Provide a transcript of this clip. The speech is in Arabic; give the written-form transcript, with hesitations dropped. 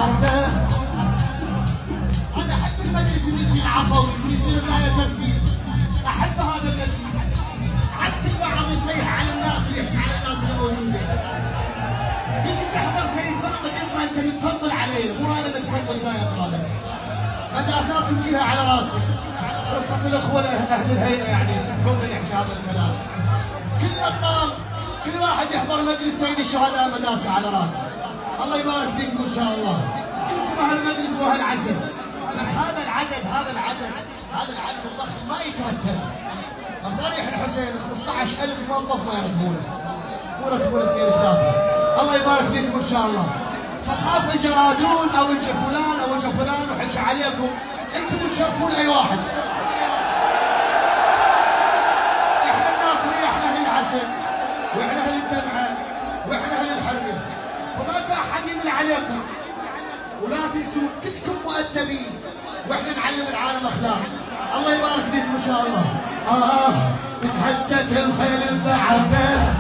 حربه. انا احب المجلس اللي يصير عفوي واللي يصير ولايه تركيز، احب هذا المجلس عكس البعض يصيح على الناس ويحكي على الناس اللي موجودين. تجي تحضر سيد فاضل يقرا انت متفضل عليه، مو انا متفضل جاي اقرا لك. مدرساتكم كلها على راسي، رخصة الاخوه اهل الهيئه يعني يسمحون لي نحكي هذا الكلام. كل الطام كل واحد يحضر مجلس سيد الشهداء مدرسه على راسه. الله يبارك فيكم ان شاء الله. كلكم اهل المجلس واهل العزم، بس هذا العدد الضخم ما يترتب. ضريح الحسين 15000 موظف ما يرتبونه، مو يرتبون 2 3. الله يبارك فيكم ان شاء الله. فخاف الجرادون او اجى فلان او اجى فلان وحكي عليكم، انتم تشرفون اي واحد. احنا الناصريه، احنا اهل العسل واحنا اهل الدمعه واحنا اهل الحربيه، فما احد يمل عليكم. ولا تنسوا كلكم مؤدبين واحنا نعلم العالم اخلاق. الله يبارك فيكم ان شاء الله. تهدت الخيل البعبل